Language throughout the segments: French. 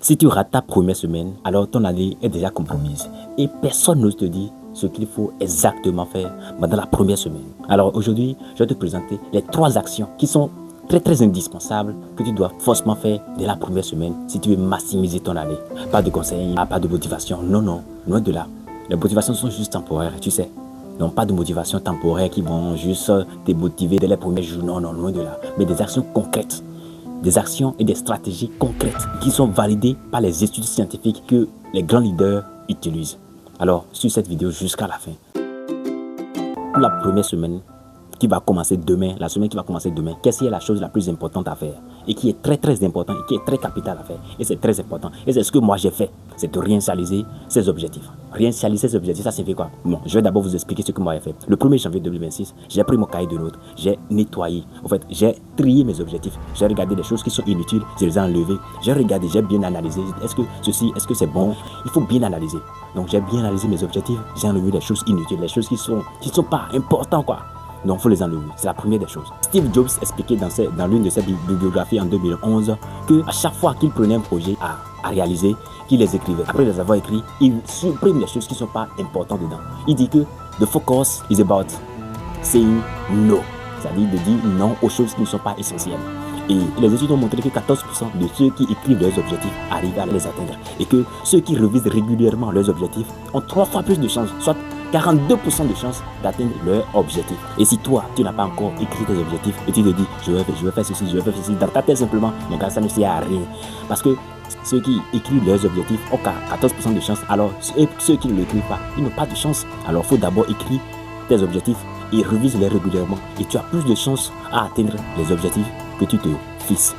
Si tu rates ta première semaine, alors ton année est déjà compromise. Et personne n'ose te dire ce qu'il faut exactement faire pendant la première semaine. Alors aujourd'hui, je vais te présenter les 3 actions qui sont très indispensables que tu dois forcément faire dès la première semaine si tu veux maximiser ton année. Pas de conseils, pas de motivation, non, loin de là. Les motivations sont juste temporaires, tu sais. Non, pas de motivation temporaire qui vont juste te motiver dès les premiers jours, non, loin de là. Mais des actions concrètes. Des actions et des stratégies concrètes qui sont validées par les études scientifiques que les grands leaders utilisent. Alors, sur cette vidéo jusqu'à la fin. Pour la première semaine qui va commencer demain, qu'est-ce qui est la chose la plus importante à faire et qui est très important et qui est très capital à faire. Et c'est très important. Et c'est ce que moi j'ai fait. C'est de réinitialiser ses objectifs. Réinitialiser ses objectifs, ça signifie quoi? Bon, je vais d'abord vous expliquer ce que moi j'ai fait. Le 1er janvier 2026, j'ai pris mon cahier de notes, j'ai nettoyé. En fait, j'ai trié mes objectifs. J'ai regardé les choses qui sont inutiles, je les ai enlevées. J'ai regardé, j'ai bien analysé. Est-ce que c'est bon? Il faut bien analyser. Donc j'ai bien analysé mes objectifs, j'ai enlevé les choses inutiles, les choses qui sont pas importantes quoi. Donc, il faut les enlever. C'est la première des choses. Steve Jobs expliquait dans l'une de ses bibliographies en 2011 qu'à chaque fois qu'il prenait un projet à réaliser, qu'il les écrivait. Après les avoir écrits, il supprime les choses qui ne sont pas importantes dedans. Il dit que the focus is about saying no. C'est-à-dire de dire non aux choses qui ne sont pas essentielles. Et les études ont montré que 14% de ceux qui écrivent leurs objectifs arrivent à les atteindre. Et que ceux qui revisent régulièrement leurs objectifs ont 3 fois plus de chances, soit 42% de chances d'atteindre leur objectif. Et si toi, tu n'as pas encore écrit tes objectifs et tu te dis, je vais faire ceci, je vais faire ceci, dans ta tête simplement, donc ça ne sert à rien. Parce que ceux qui écrivent leurs objectifs ont 14% de chances, alors ceux qui ne l'écrivent pas, ils n'ont pas de chance. Alors il faut d'abord écrire tes objectifs et revise-les régulièrement. Et tu as plus de chances à atteindre les objectifs que tu te fixes.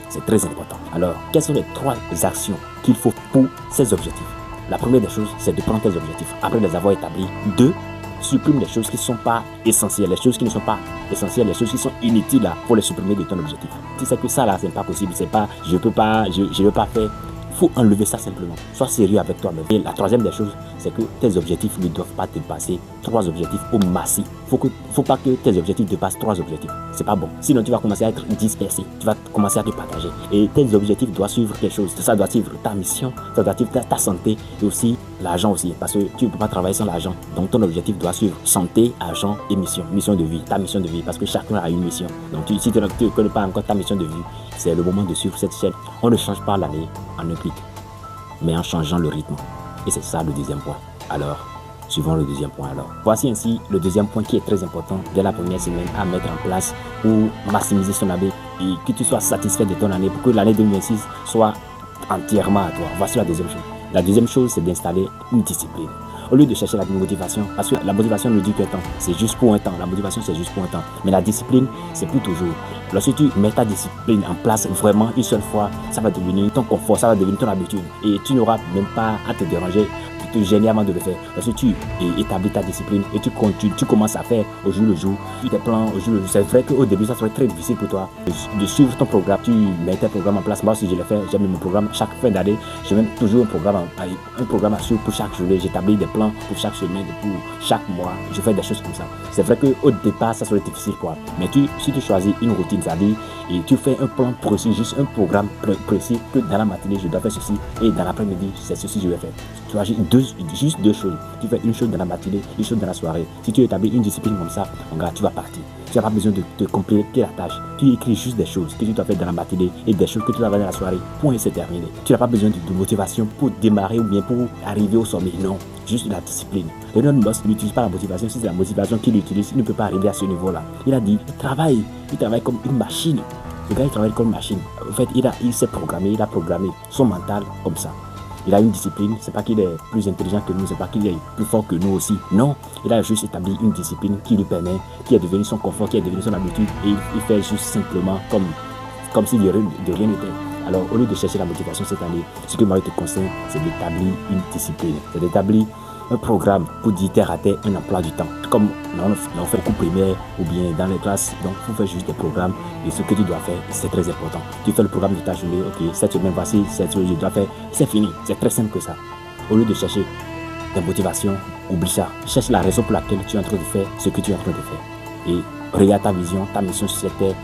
C'est très important. Alors, quelles sont les 3 actions qu'il faut pour ces objectifs? La première des choses, c'est de prendre tes objectifs. Après les avoir établis, 2, supprime les choses qui ne sont pas essentielles. Les choses qui ne sont pas essentielles, les choses qui sont inutiles, là, pour les supprimer de ton objectif. Tu sais que ça, là, c'est pas possible. C'est pas, je veux pas faire. Il faut enlever ça simplement. Sois sérieux avec toi-même. Et la 3e des choses, c'est que tes objectifs ne doivent pas dépasser 3 objectifs au maximum. Faut pas que tes objectifs dépassent 3 objectifs. C'est pas bon. Sinon, tu vas commencer à être dispersé. Tu vas commencer à te partager. Et tes objectifs doivent suivre quelque chose. Ça doit suivre ta mission, ça doit suivre ta santé et aussi l'argent aussi. Parce que tu ne peux pas travailler sans l'argent. Donc, ton objectif doit suivre santé, argent et mission. Mission de vie. Ta mission de vie. Parce que chacun a une mission. Donc, si tu ne connais pas encore ta mission de vie, c'est le moment de suivre cette chaîne. On ne change pas l'année en un clic, mais en changeant le rythme. Et c'est ça le 2e point. Alors, suivons le 2e point alors. Voici ainsi le 2e point qui est très important dès la première semaine à mettre en place pour maximiser son année et que tu sois satisfait de ton année pour que l'année 2026 soit entièrement à toi. Voici la 2e chose. La 2e chose, c'est d'installer une discipline. Au lieu de chercher la motivation, parce que la motivation ne dure qu'un temps, c'est juste pour un temps. La motivation, c'est juste pour un temps. Mais la discipline, c'est pour toujours. Lorsque tu mets ta discipline en place vraiment une seule fois, ça va devenir ton confort, ça va devenir ton habitude. Et tu n'auras même pas à te déranger, te gêner avant de le faire. Parce que tu établis ta discipline et tu commences à faire au jour le jour, tes plans au jour le jour. C'est vrai qu'au début, ça serait très difficile pour toi de suivre ton programme. Tu mets tes programmes en place. Moi aussi, je l'ai fait. J'ai mis mon programme chaque fin d'année. Je mets toujours un programme à suivre pour chaque journée. J'établis des plans pour chaque semaine, pour chaque mois. Je fais des choses comme ça. C'est vrai qu'au départ, ça serait difficile pour toi. Mais si tu choisis une routine, c'est-à-dire, et tu fais un plan précis, juste un programme précis, que dans la matinée, je dois faire ceci, et dans l'après-midi, c'est ceci que je vais faire. Tu choisis juste 2 choses. Tu fais une chose dans la matinée, une chose dans la soirée. Si tu établis une discipline comme ça, mon gars, tu vas partir. Tu n'as pas besoin de te compliquer la tâche. Tu écris juste des choses que tu dois faire dans la matinée et des choses que tu dois faire dans la soirée. Point, c'est terminé. Tu n'as pas besoin de motivation pour démarrer ou bien pour arriver au sommet. Non, juste la discipline. Elon Musk n'utilise pas la motivation. Si c'est la motivation qu'il utilise, il ne peut pas arriver à ce niveau-là. Il a dit, il travaille comme une machine. Le gars, il travaille comme une machine. En fait, il s'est programmé, il a programmé son mental comme ça. Il a une discipline, c'est pas qu'il est plus intelligent que nous, c'est pas qu'il est plus fort que nous aussi. Non, il a juste établi une discipline qui lui permet, qui est devenue son confort, qui est devenue son habitude. Et il fait juste simplement comme si de rien n'était. Alors, au lieu de chercher la motivation cette année, ce que moi je te conseille, c'est d'établir une discipline. C'est d'établir un programme pour dire terre à terre un emploi du temps. Comme on fait beaucoup primaire ou bien dans les classes, donc il faut faire juste des programmes et ce que tu dois faire, c'est très important. Tu fais le programme de ta journée, ok, cette semaine voici, cette semaine je dois faire, c'est fini, c'est très simple que ça. Au lieu de chercher des motivations, oublie ça. Cherche la raison pour laquelle tu es en train de faire ce que tu es en train de faire. Et regarde ta vision, ta mission sur cette terre,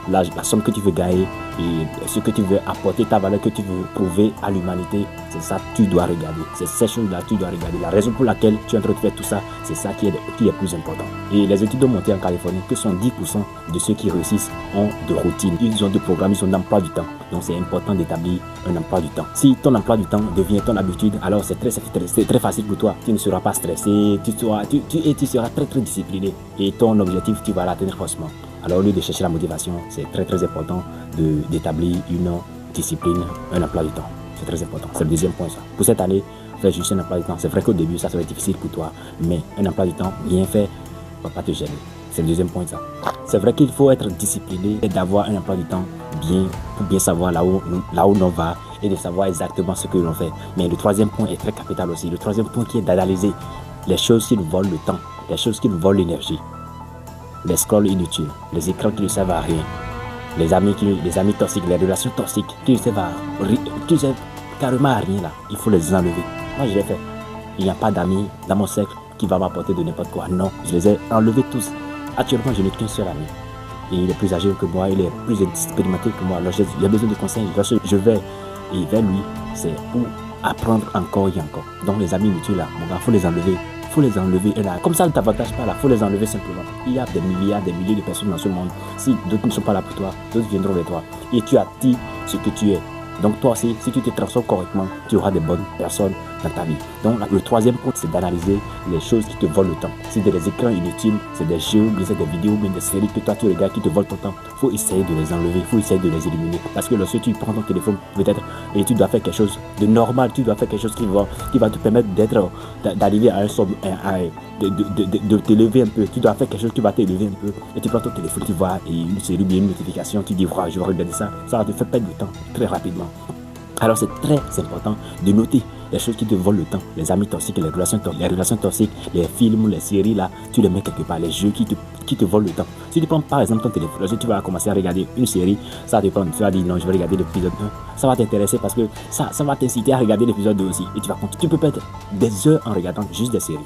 la somme que tu veux gagner et ce que tu veux apporter, ta valeur que tu veux prouver à l'humanité. C'est ça que tu dois regarder. C'est ces choses-là que tu dois regarder. La raison pour laquelle tu es en train de faire tout ça, c'est ça qui est plus important. Et les études ont montré en Californie que 70% de ceux qui réussissent ont de routine. Ils ont de programmes, ils ont d'emploi du temps. Donc c'est important d'établir un emploi du temps. Si ton emploi du temps devient ton habitude, alors c'est très facile pour toi. Tu ne seras pas stressé, tu seras très discipliné. Et ton objectif, tu vas l'atteindre forcément. Alors au lieu de chercher la motivation, c'est très important d'établir une discipline, un emploi du temps. C'est très important. C'est le deuxième point ça. Pour cette année, fais juste un emploi du temps. C'est vrai qu'au début, ça serait difficile pour toi. Mais un emploi du temps bien fait ne va pas te gêner. C'est le deuxième point ça. C'est vrai qu'il faut être discipliné et d'avoir un emploi du temps pour bien savoir là où l'on va et de savoir exactement ce que l'on fait. Mais le troisième point est très capital aussi. Le troisième point qui est d'analyser les choses qui nous volent le temps, les choses qui nous volent l'énergie. Les scrolls inutiles, les écrans qui ne servent à rien, les amis toxiques, les relations toxiques qui ne servent carrément à rien là. Il faut les enlever. Moi je l'ai fait. Il n'y a pas d'amis dans mon cercle qui va m'apporter de n'importe quoi. Non, je les ai enlevés tous. Actuellement, je n'ai qu'un seul ami. Et il est plus âgé que moi, il est plus expérimenté que moi. Alors j'ai besoin de conseils. Lorsque je vais vers lui, c'est pour apprendre encore et encore. Donc les amis inutiles là, mon gars, il faut les enlever. Faut les enlever et là, comme ça ne t'avantage pas là, faut les enlever simplement. Il y a des milliards, des milliers de personnes dans ce monde. Si d'autres ne sont pas là pour toi, d'autres viendront vers toi. Et tu attires ce que tu es. Donc toi aussi, si tu te transformes correctement, tu auras des bonnes personnes dans ta vie. Donc le troisième point, c'est d'analyser les choses qui te volent le temps. C'est des écrans inutiles, c'est des jeux, c'est des vidéos, des séries que toi tu regardes qui te volent ton temps. Il faut essayer de les enlever, il faut essayer de les éliminer. Parce que lorsque tu prends ton téléphone, peut-être, et tu dois faire quelque chose de normal, tu dois faire quelque chose qui va te permettre d'arriver à un somme, de t'élever un peu. Tu dois faire quelque chose qui va t'élever un peu. Et tu prends ton téléphone, tu vois une série, bien une notification, tu dis, voilà, je vais regarder ça. Ça va te faire perdre du temps très rapidement. Alors c'est très important de noter les choses qui te volent le temps, les amis toxiques, les relations toxiques, les films, les séries là, tu les mets quelque part, les jeux qui te volent le temps. Si tu prends par exemple ton téléphone, lorsque tu vas commencer à regarder une série, ça va te prendre, tu vas dire non, je vais regarder l'épisode 1, ça va t'intéresser parce que ça va t'inciter à regarder l'épisode 2 aussi et tu vas continuer. Tu peux perdre des heures en regardant juste des séries.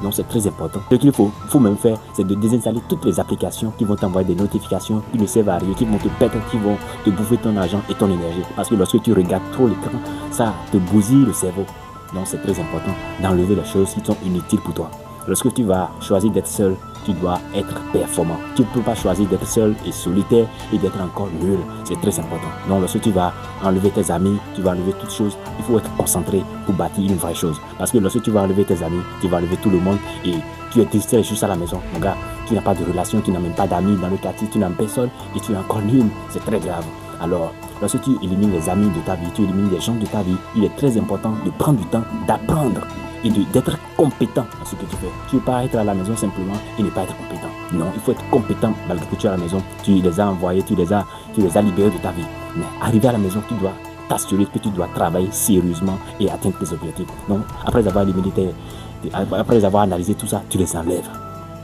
Donc c'est très important. Ce qu'il faut même faire, c'est de désinstaller toutes les applications qui vont t'envoyer des notifications qui ne servent à rien, qui vont te perdre, qui vont te bouffer ton argent et ton énergie. Parce que lorsque tu regardes trop l'écran, ça te bousille le cerveau. Donc c'est très important d'enlever les choses qui sont inutiles pour toi. Lorsque tu vas choisir d'être seul, tu dois être performant. Tu ne peux pas choisir d'être seul et solitaire et d'être encore nul. C'est très important. Donc lorsque tu vas enlever tes amis, tu vas enlever toutes choses, il faut être concentré pour bâtir une vraie chose. Parce que lorsque tu vas enlever tes amis, tu vas enlever tout le monde et tu es distrait juste à la maison. Mon gars, tu n'as pas de relation, tu n'as même pas d'amis dans le quartier, tu n'as personne et tu es encore nul. C'est très grave. Alors, lorsque tu élimines les amis de ta vie, tu élimines les gens de ta vie, il est très important de prendre du temps, d'apprendre et d'être compétent dans ce que tu fais. Tu ne peux pas être à la maison simplement et ne pas être compétent. Non, il faut être compétent malgré que tu es à la maison. Tu les as envoyés, tu les as libérés de ta vie. Mais arrivé à la maison, tu dois t'assurer que tu dois travailler sérieusement et atteindre tes objectifs. Donc, après avoir analysé tout ça, tu les enlèves.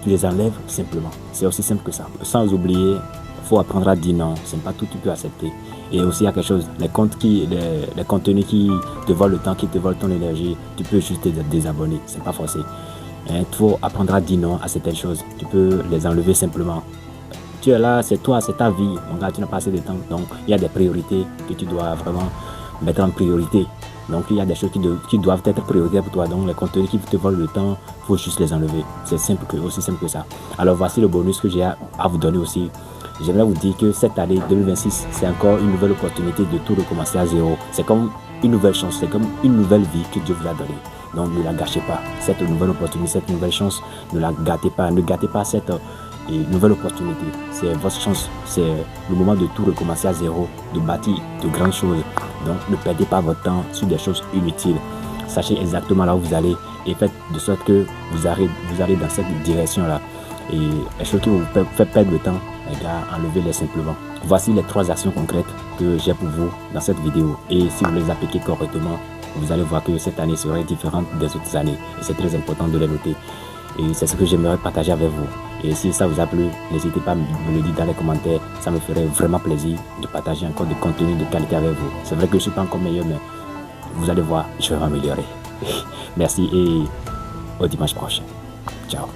Tu les enlèves simplement. C'est aussi simple que ça. Sans oublier, il faut apprendre à dire non. Ce n'est pas tout que tu peux accepter. Et aussi, il y a quelque chose, les contenus qui te volent le temps, qui te volent ton énergie, tu peux juste te désabonner. C'est pas forcé. Il faut apprendre à dire non à certaines choses. Tu peux les enlever simplement. Tu es là, c'est toi, c'est ta vie. Mon gars, tu n'as pas assez de temps. Donc, il y a des priorités que tu dois vraiment mettre en priorité. Donc, il y a des choses qui doivent être prioritaires pour toi. Donc, les contenus qui te volent le temps, il faut juste les enlever. C'est aussi simple que ça. Alors, voici le bonus que j'ai à vous donner aussi. J'aimerais vous dire que cette année 2026, c'est encore une nouvelle opportunité de tout recommencer à zéro. C'est comme une nouvelle chance, c'est comme une nouvelle vie que Dieu vous a donnée. Donc ne la gâchez pas. Cette nouvelle opportunité, cette nouvelle chance, ne la gâtez pas. Ne gâtez pas cette nouvelle opportunité. C'est votre chance, c'est le moment de tout recommencer à zéro, de bâtir de grandes choses. Donc ne perdez pas votre temps sur des choses inutiles. Sachez exactement là où vous allez et faites de sorte que vous allez dans cette direction-là. Et les choses qui vous font perdre le temps, les gars, enlevez-les simplement. Voici les 3 actions concrètes que j'ai pour vous dans cette vidéo. Et si vous les appliquez correctement, vous allez voir que cette année serait différente des autres années. Et c'est très important de les noter. Et c'est ce que j'aimerais partager avec vous. Et si ça vous a plu, n'hésitez pas à me le dire dans les commentaires. Ça me ferait vraiment plaisir de partager encore du contenu de qualité avec vous. C'est vrai que je ne suis pas encore meilleur, mais vous allez voir, je vais m'améliorer. Merci et au dimanche prochain. Ciao.